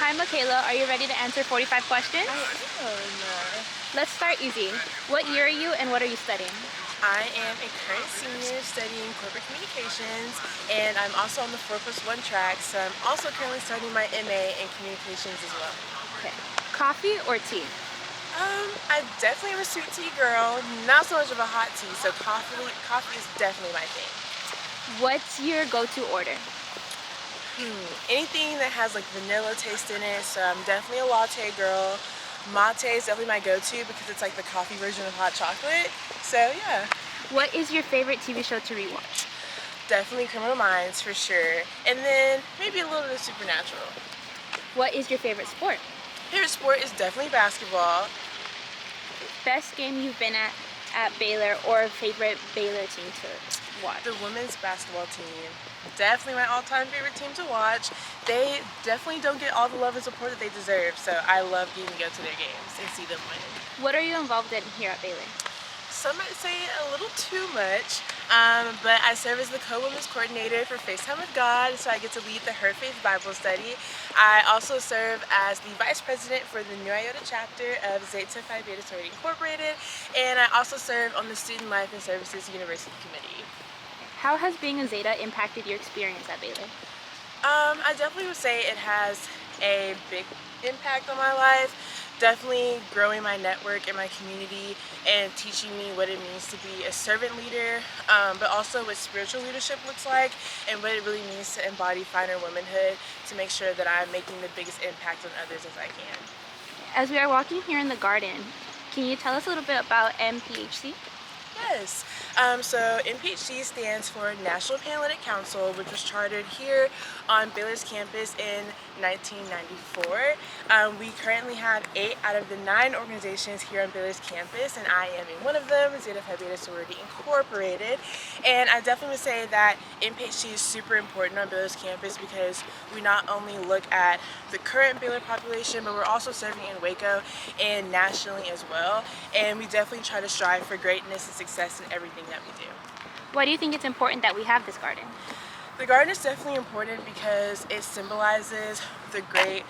Hi, Makayla. Are you ready to answer 45 questions? I am. Let's start easy. What year are you and what are you studying? I am a current senior studying corporate communications, and I'm also on the 4+1 track, so I'm also currently studying my MA in communications as well. Okay. Coffee or tea? I definitely am a sweet tea girl, not so much of a hot tea, so coffee is definitely my thing. What's your go-to order? Anything that has like vanilla taste in it, so I'm definitely a latte girl. Mate is definitely my go-to because it's like the coffee version of hot chocolate, so yeah. What is your favorite TV show to rewatch? Definitely Criminal Minds for sure. And then maybe a little bit of Supernatural. What is your favorite sport? Favorite sport is definitely basketball. Best game you've been at Baylor or favorite Baylor team to watch? The women's basketball team. Definitely my all-time favorite team to watch. They definitely don't get all the love and support that they deserve, so I love getting to go to their games and see them win. What are you involved in here at Baylor? Some might say a little too much, but I serve as the co-women's coordinator for FaceTime with God, so I get to lead the Her Faith Bible study. I also serve as the vice president for the New Iota chapter of Zeta Phi Beta Sorority Incorporated, and I also serve on the Student Life and Services University Committee. How has being a Zeta impacted your experience at Baylor? I definitely would say it has a big impact on my life. Definitely growing my network in my community and teaching me what it means to be a servant leader, but also what spiritual leadership looks like and what it really means to embody finer womanhood to make sure that I'm making the biggest impact on others as I can. As we are walking here in the garden, can you tell us a little bit about MPHC? Yes. So NPHC stands for National Panhellenic Council, which was chartered here on Baylor's campus in 1994. We currently have 8 out of the 9 organizations here on Baylor's campus, and I am in one of them, Zeta Phi Beta Sorority Incorporated. And I definitely would say that NPHC is super important on Baylor's campus because we not only look at the current Baylor population, but we're also serving in Waco and nationally as well. And we definitely try to strive for greatness and success in everything that we do. Why do you think it's important that we have this garden? The garden is definitely important because it symbolizes the great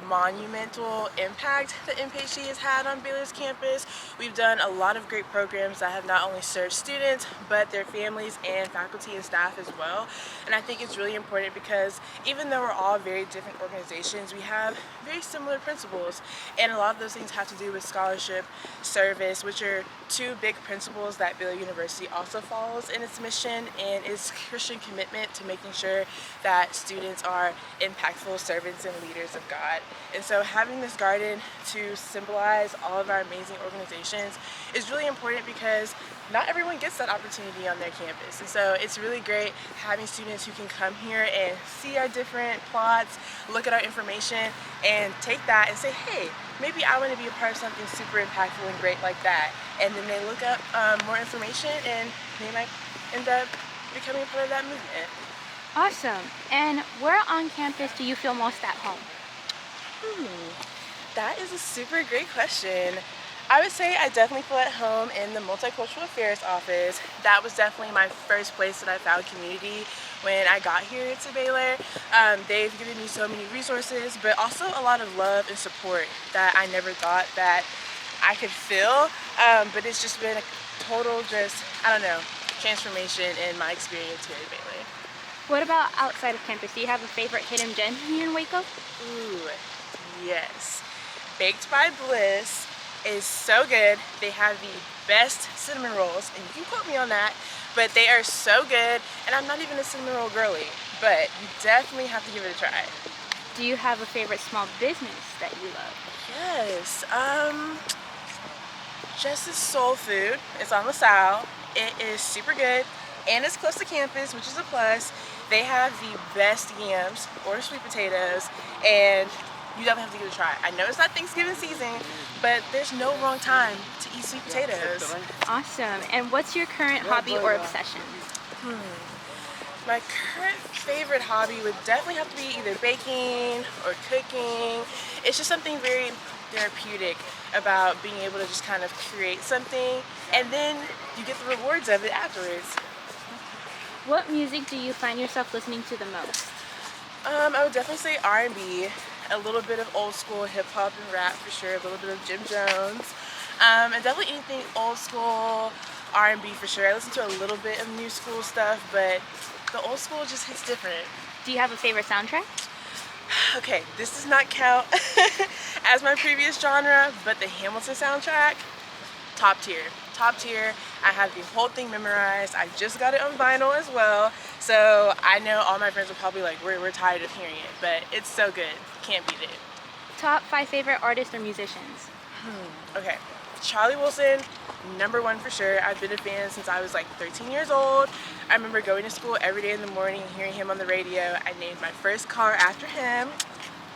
monumental impact that MPHC has had on Baylor's campus. We've done a lot of great programs that have not only served students but their families and faculty and staff as well. And I think it's really important because even though we're all very different organizations, we have very similar principles, and a lot of those things have to do with scholarship, service, which are 2 big principles that Baylor University also follows in its mission and its Christian commitment to making sure that students are impactful servants and leaders of God. And so having this garden to symbolize all of our amazing organizations is really important because not everyone gets that opportunity on their campus. And so it's really great having students who can come here and see our different plots, look at our information, and take that and say, hey, maybe I want to be a part of something super impactful and great like that. And then they look up more information and they might end up becoming a part of that movement. Awesome. And where on campus do you feel most at home? That is a super great question. I would say I definitely feel at home in the Multicultural Affairs office. That was definitely my first place that I found community when I got here to Baylor. They've given me so many resources, but also a lot of love and support that I never thought that I could feel. But it's just been a total transformation in my experience here at Baylor. What about outside of campus? Do you have a favorite hidden gem here in Waco? Ooh, yes. Baked by Bliss is so good. They have the best cinnamon rolls, and you can quote me on that, but they are so good, and I'm not even a cinnamon roll girly, but you definitely have to give it a try. Do you have a favorite small business that you love? Yes, Justice Soul Food. It's on LaSalle. It is super good, and it's close to campus, which is a plus. They have the best yams or sweet potatoes, and you definitely have to give it a try. I know it's not Thanksgiving season, but there's no wrong time to eat sweet potatoes. Awesome. And what's your current hobby or obsession? My current favorite hobby would definitely have to be either baking or cooking. It's just something very therapeutic about being able to just kind of create something, and then you get the rewards of it afterwards. What music do you find yourself listening to the most? I would definitely say R&B. a little bit of old school hip hop and rap for sure, a little bit of Jim Jones, and definitely anything old school R&B for sure. I listen to a little bit of new school stuff, but the old school just hits different. Do you have a favorite soundtrack? Okay, this does not count as my previous genre, but the Hamilton soundtrack, top tier. Top tier. I have the whole thing memorized. I just got it on vinyl as well, so I know all my friends will probably like, we're tired of hearing it, but it's so good. Can't beat it. Top 5 favorite artists or musicians? Okay, Charlie Wilson, #1 for sure. I've been a fan since I was like 13 years old. I remember going to school every day in the morning, hearing him on the radio. I named my first car after him.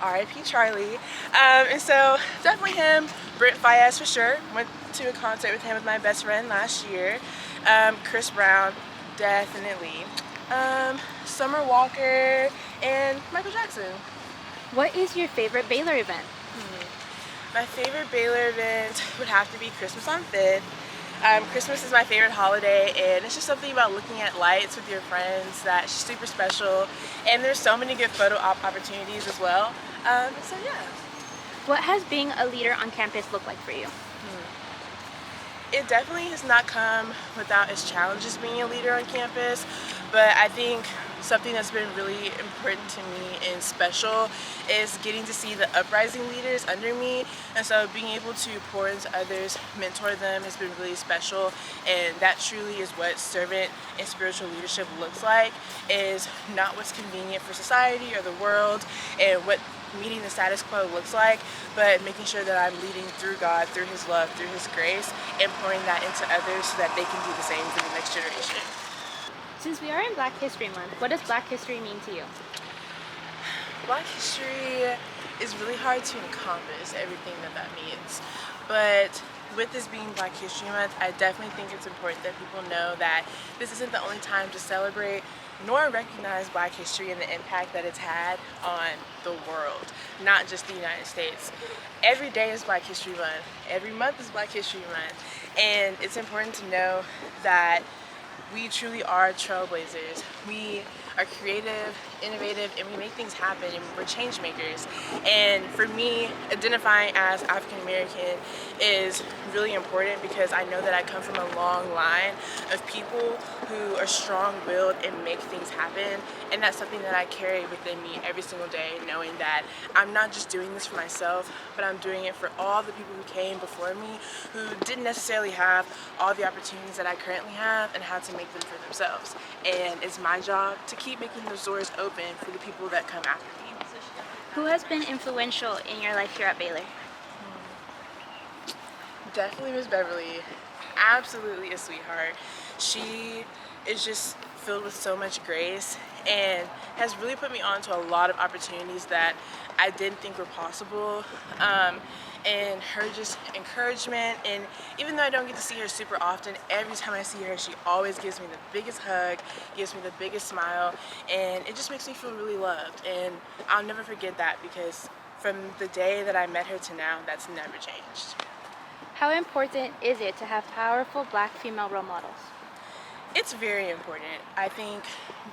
R.I.P. Charlie. And so definitely him. Brent Fayez for sure. Went to a concert with him with my best friend last year. Chris Brown, definitely. Summer Walker and Michael Jackson. What is your favorite Baylor event? My favorite Baylor event would have to be Christmas on 5th. Christmas is my favorite holiday, and it's just something about looking at lights with your friends that's super special, and there's so many good photo opportunities as well. So yeah. What has being a leader on campus look like for you? It definitely has not come without its challenges being a leader on campus, but I think something that's been really important to me and special is getting to see the uprising leaders under me, and so being able to pour into others, mentor them has been really special, and that truly is what servant and spiritual leadership looks like, is not what's convenient for society or the world and what meeting the status quo looks like, but making sure that I'm leading through God, through His love, through His grace, and pouring that into others so that they can do the same for the next generation. Since we are in Black History Month, what does Black history mean to you? Black history is really hard to encompass everything that means, but with this being Black History Month, I definitely think it's important that people know that this isn't the only time to celebrate nor recognize Black history and the impact that it's had on the world, not just the United States. Every day is Black History Month. Every month is Black History Month. And it's important to know that we truly are trailblazers. We are creative, innovative, and we make things happen, and we're change makers. And for me, identifying as African American is really important because I know that I come from a long line of people who are strong-willed and make things happen, and that's something that I carry within me every single day, knowing that I'm not just doing this for myself, but I'm doing it for all the people who came before me who didn't necessarily have all the opportunities that I currently have and had to make them for themselves. And it's my job to keep making those doors open for the people that come after me. Who has been influential in your life here at Baylor? Definitely Miss Beverly. Absolutely a sweetheart. She is just filled with so much grace and has really put me on to a lot of opportunities that I didn't think were possible. And her just encouragement, and even though I don't get to see her super often, every time I see her she always gives me the biggest hug, gives me the biggest smile, and it just makes me feel really loved. And I'll never forget that because from the day that I met her to now, that's never changed. How important is it to have powerful Black female role models? It's very important. I think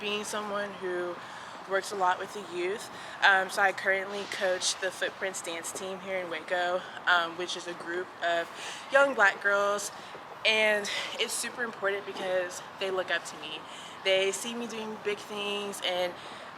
being someone who works a lot with the youth, so I currently coach the Footprints dance team here in Waco, which is a group of young Black girls, and it's super important because they look up to me. They see me doing big things, and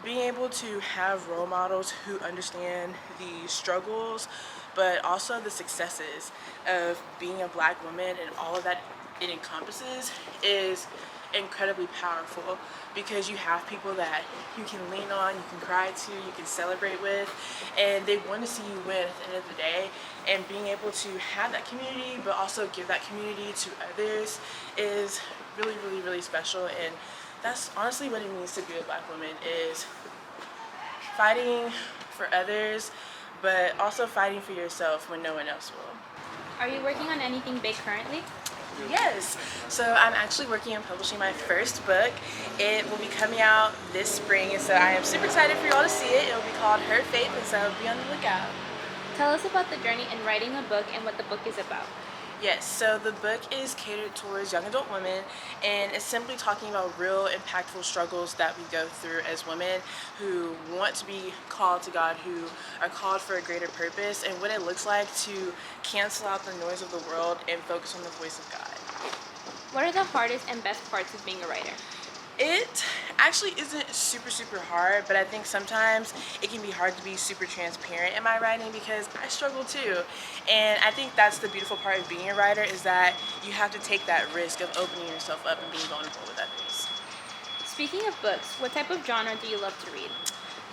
being able to have role models who understand the struggles but also the successes of being a Black woman and all of that it encompasses is incredibly powerful, because you have people that you can lean on, you can cry to, you can celebrate with, and they want to see you win at the end of the day. And being able to have that community but also give that community to others is really, really, really special. And that's honestly what it means to be a Black woman, is fighting for others but also fighting for yourself when no one else will. Are you working on anything big currently? Yes, so I'm actually working on publishing my first book. It will be coming out this spring, and so I am super excited for you all to see it. It will be called Her Faith, and so be on the lookout. Tell us about the journey in writing a book and what the book is about. Yes, so the book is catered towards young adult women, and it's simply talking about real impactful struggles that we go through as women who want to be called to God, who are called for a greater purpose, and what it looks like to cancel out the noise of the world and focus on the voice of God. What are the hardest and best parts of being a writer? It actually isn't super hard, but I think sometimes it can be hard to be super transparent in my writing because I struggle too. And I think that's the beautiful part of being a writer, is that you have to take that risk of opening yourself up and being vulnerable with others. Speaking of books, what type of genre do you love to read?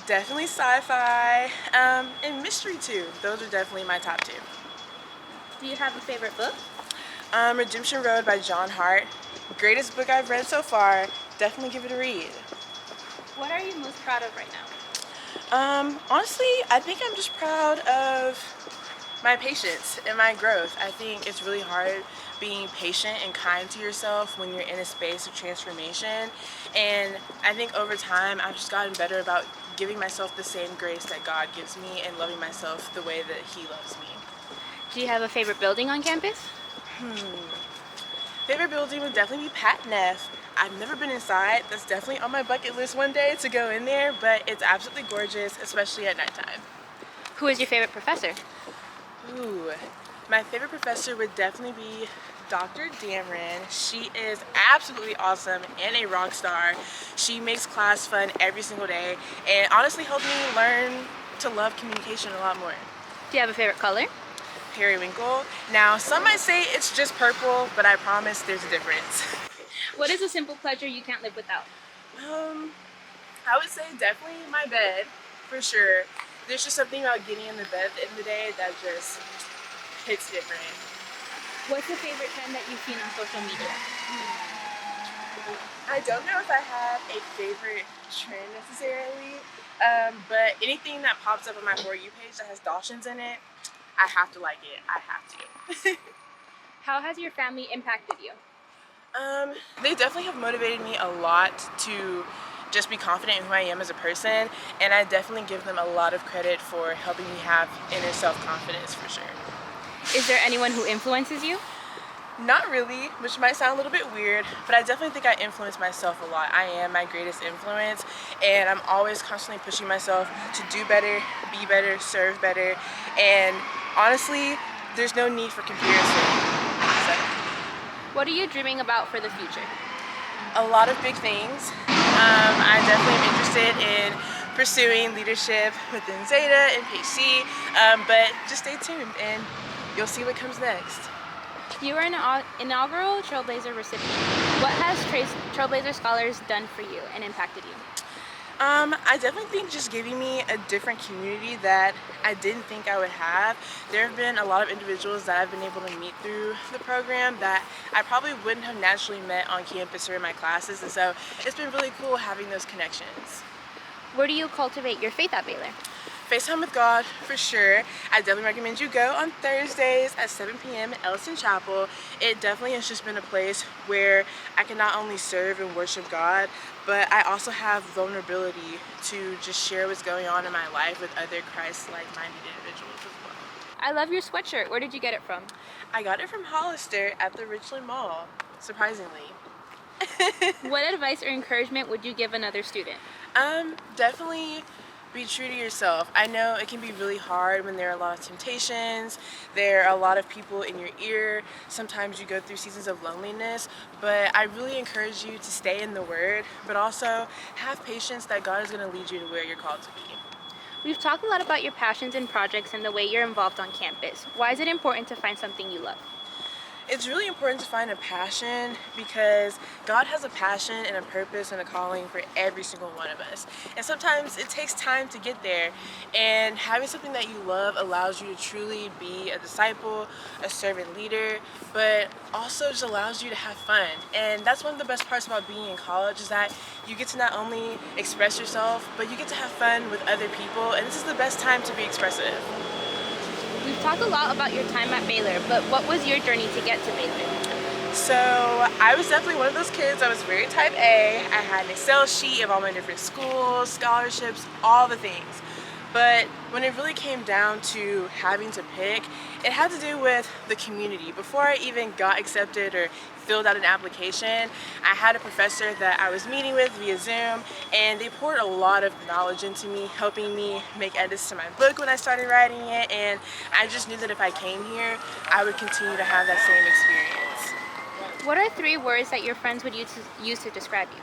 Definitely sci-fi, and mystery too. Those are definitely my top two. Do you have a favorite book? Redemption Road by John Hart. Greatest book I've read so far. Definitely give it a read. What are you most proud of right now? Honestly, I think I'm just proud of my patience and my growth. I think it's really hard being patient and kind to yourself when you're in a space of transformation. And I think over time, I've just gotten better about giving myself the same grace that God gives me and loving myself the way that He loves me. Do you have a favorite building on campus? Favorite building would definitely be Pat Neff. I've never been inside. That's definitely on my bucket list one day to go in there, but it's absolutely gorgeous, especially at nighttime. Who is your favorite professor? Ooh, my favorite professor would definitely be Dr. Dameron. She is absolutely awesome and a rock star. She makes class fun every single day and honestly helped me learn to love communication a lot more. Do you have a favorite color? Periwinkle. Now, some might say it's just purple, but I promise there's a difference. What is a simple pleasure you can't live without? I would say definitely my bed, for sure. There's just something about getting in the bed at the end of the day that just hits different. What's the favorite trend that you've seen on social media? I don't know if I have a favorite trend necessarily, but anything that pops up on my For You page that has Dawson's in it, I have to like it. I have to. How has your family impacted you? They definitely have motivated me a lot to just be confident in who I am as a person, and I definitely give them a lot of credit for helping me have inner self-confidence for sure. Is there anyone who influences you? Not really, which might sound a little bit weird, but I definitely think I influence myself a lot. I am my greatest influence, and I'm always constantly pushing myself to do better, be better, serve better, and honestly, there's no need for comparison. So, What are you dreaming about for the future? a lot of big things. I definitely am interested in pursuing leadership within Zeta and PhD, but just stay tuned and you'll see what comes next. You are an inaugural Trailblazer recipient. What has Trailblazer Scholars done for you and impacted you? I definitely think just giving me a different community that I didn't think I would have. There have been a lot of individuals that I've been able to meet through the program that I probably wouldn't have naturally met on campus or in my classes, and so it's been really cool having those connections. Where do you cultivate your faith at Baylor? FaceTime with God, for sure. I definitely recommend you go on Thursdays at 7 p.m. at Ellison Chapel. It definitely has just been a place where I can not only serve and worship God, but I also have vulnerability to just share what's going on in my life with other Christ-like minded individuals as well. I love your sweatshirt. Where did you get it from? I got it from Hollister at the Richland Mall, surprisingly. What advice or encouragement would you give another student? Definitely be true to yourself. I know it can be really hard when there are a lot of temptations, there are a lot of people in your ear, sometimes you go through seasons of loneliness, but I really encourage you to stay in the Word, but also have patience that God is going to lead you to where you're called to be. We've talked a lot about your passions and projects and the way you're involved on campus. Why is it important to find something you love? It's really important to find a passion because God has a passion and a purpose and a calling for every single one of us. And sometimes it takes time to get there. And having something that you love allows you to truly be a disciple, a servant leader, but also just allows you to have fun. And that's one of the best parts about being in college, is that you get to not only express yourself, but you get to have fun with other people. And this is the best time to be expressive. We've talked a lot about your time at Baylor, but what was your journey to get to Baylor? So I was definitely one of those kids. I was very type A. I had an Excel sheet of all my different schools, scholarships, all the things. But when it really came down to having to pick, it had to do with the community. Before I even got accepted or filled out an application, I had a professor that I was meeting with via Zoom, and they poured a lot of knowledge into me, helping me make edits to my book when I started writing it, and I just knew that if I came here, I would continue to have that same experience. What are 3 words that your friends would use to describe you?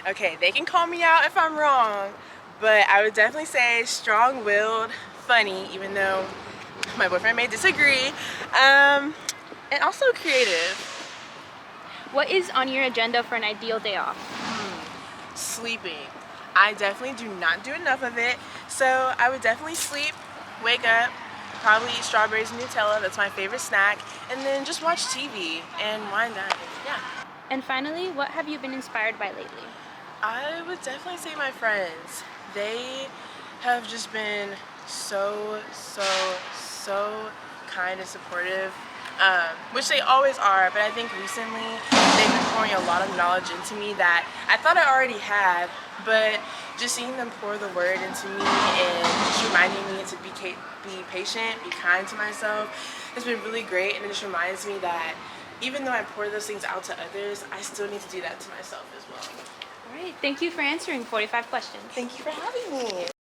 Okay, they can call me out if I'm wrong, but I would definitely say strong-willed, funny, even though my boyfriend may disagree, and also creative. What is on your agenda for an ideal day off? Sleeping. I definitely do not do enough of it, so I would definitely sleep, wake up, probably eat strawberries and Nutella, that's my favorite snack, and then just watch TV and wind down. Yeah. And finally, what have you been inspired by lately? I would definitely say my friends. They have just been so kind and supportive, which they always are, but I think recently they've been pouring a lot of knowledge into me that I thought I already had, but just seeing them pour the word into me and just reminding me to be patient, be kind to myself has been really great, and it just reminds me that even though I pour those things out to others, I still need to do that to myself as well. All right, thank you for answering 45 questions. Thank you for having me.